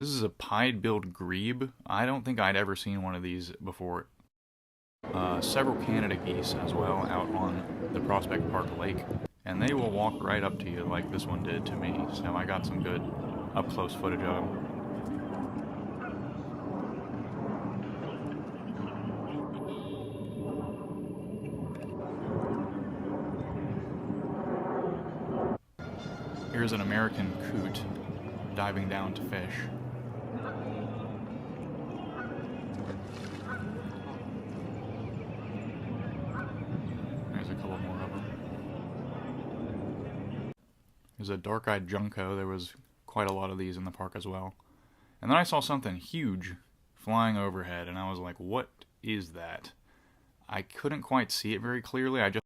This is a pied-billed grebe. I don't think I'd ever seen one of these before. Several Canada geese as well out on the Prospect Park Lake. And they will walk right up to you like this one did to me. So I got some good up-close footage of them. Here's an American coot diving down to fish. There's a couple more of them. There's a dark-eyed junco. There was quite a lot of these in the park as well. And then I saw something huge flying overhead, and I was like, what is that? I couldn't quite see it very clearly. I just